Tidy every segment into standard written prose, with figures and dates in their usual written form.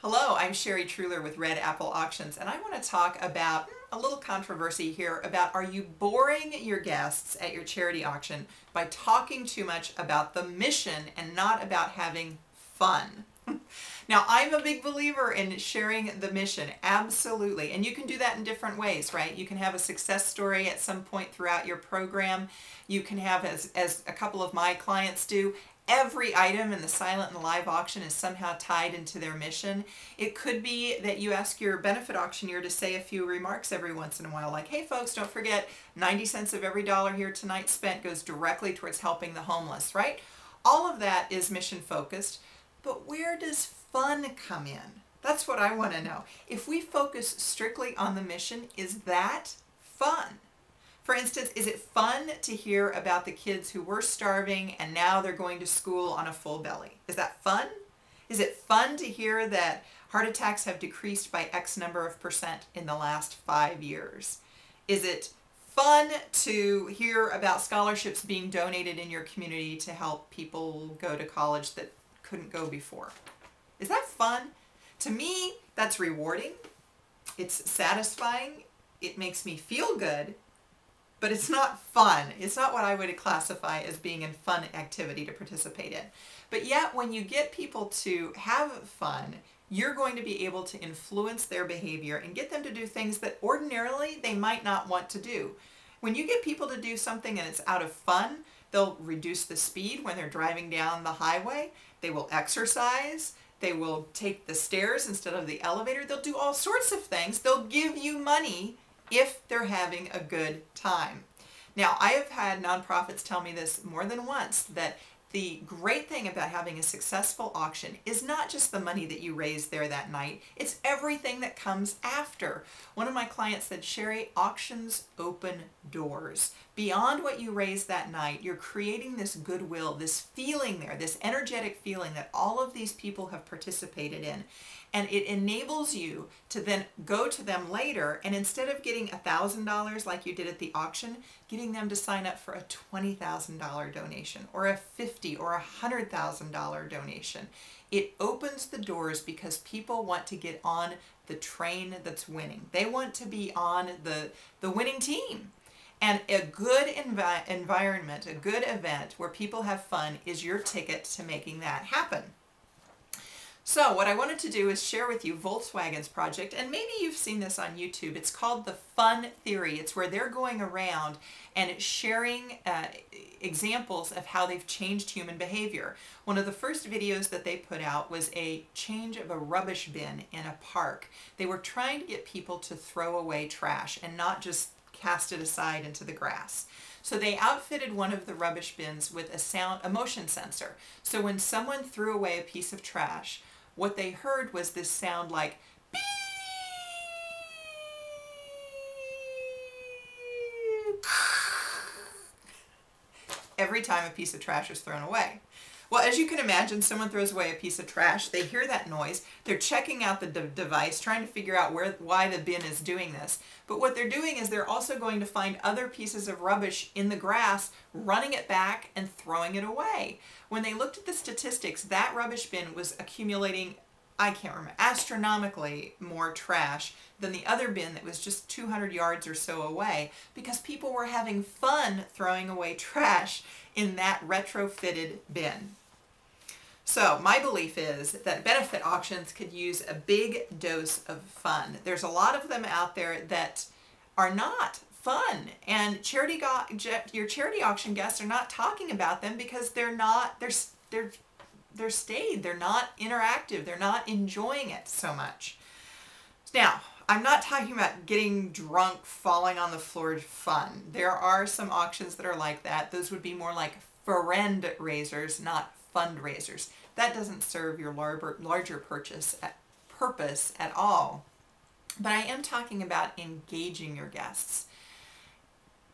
Hello, I'm Sherry Truhlar with Red Apple Auctions, and I want to talk about a little controversy here about, are you boring your guests at your charity auction by talking too much about the mission and not about having fun? Now, I'm a big believer in sharing the mission, absolutely. And you can do that in different ways, right? You can have a success story at some point throughout your program. You can have, as a couple of my clients do, every item in the silent and live auction is somehow tied into their mission. It could be that you ask your benefit auctioneer to say a few remarks every once in a while, like, hey folks, don't forget 90 cents of every dollar here tonight spent goes directly towards helping the homeless, right? All of that is mission focused, but where does fun come in? That's what I want to know. If we focus strictly on the mission, is that fun? For instance, is it fun to hear about the kids who were starving and now they're going to school on a full belly? Is that fun? Is it fun to hear that heart attacks have decreased by X number of percent in the last 5 years? Is it fun to hear about scholarships being donated in your community to help people go to college that couldn't go before? Is that fun? To me, that's rewarding. It's satisfying. It makes me feel good. But it's not fun. It's not what I would classify as being a fun activity to participate in. But yet, when you get people to have fun, you're going to be able to influence their behavior and get them to do things that ordinarily they might not want to do. When you get people to do something and it's out of fun, they'll reduce the speed when they're driving down the highway. They will exercise. They will take the stairs instead of the elevator. They'll do all sorts of things. They'll give you money if they're having a good time. Now, I have had nonprofits tell me this more than once, that the great thing about having a successful auction is not just the money that you raise there that night, it's everything that comes after. One of my clients said, Sherry, auctions open doors. Beyond what you raise that night, you're creating this goodwill, this feeling there, this energetic feeling that all of these people have participated in. And it enables you to then go to them later, and instead of getting $1,000 like you did at the auction, getting them to sign up for a $20,000 donation or a $50,000 or a $100,000 donation. It opens the doors because people want to get on the train that's winning. They want to be on the winning team. And a good environment, a good event where people have fun is your ticket to making that happen. So what I wanted to do is share with you Volkswagen's project, and maybe you've seen this on YouTube. It's called the Fun Theory. It's where they're going around and it's sharing examples of how they've changed human behavior. One of the first videos that they put out was a change of a rubbish bin in a park. They were trying to get people to throw away trash and not just cast it aside into the grass. So they outfitted one of the rubbish bins with a motion sensor. So when someone threw away a piece of trash, what they heard was this sound like beep every time a piece of trash is thrown away. Well, as you can imagine, someone throws away a piece of trash, they hear that noise, they're checking out the device, trying to figure out why the bin is doing this. But what they're doing is they're also going to find other pieces of rubbish in the grass, running it back and throwing it away. When they looked at the statistics, that rubbish bin was accumulating, I can't remember, astronomically more trash than the other bin that was just 200 yards or so away, because people were having fun throwing away trash in that retrofitted bin. So my belief is that benefit auctions could use a big dose of fun. There's a lot of them out there that are not fun, and your charity auction guests are not talking about them because they're staid, they're not interactive, they're not enjoying it so much. Now, I'm not talking about getting drunk, falling on the floor fun. There are some auctions that are like that. Those would be more like friend raisers, not fundraisers. That doesn't serve your larger purpose at all. But I am talking about engaging your guests,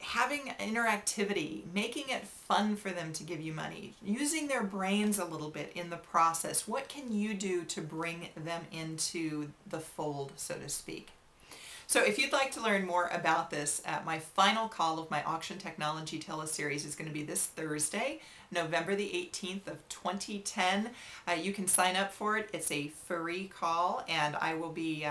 having interactivity, making it fun for them to give you money, using their brains a little bit in the process. What can you do to bring them into the fold, so to speak? So if you'd like to learn more about this, my final call of my auction technology teleseries is going to be this Thursday, November the 18th of 2010. You can sign up for it. It's a free call, and I will be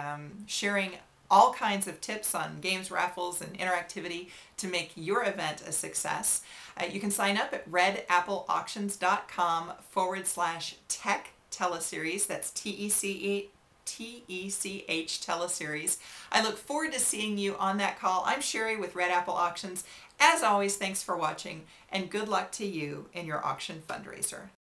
sharing all kinds of tips on games, raffles, and interactivity to make your event a success. You can sign up at redappleauctions.com/tech teleseries. That's TECH teleseries. I look forward to seeing you on that call. I'm Sherry with Red Apple Auctions. As always, thanks for watching, and good luck to you in your auction fundraiser.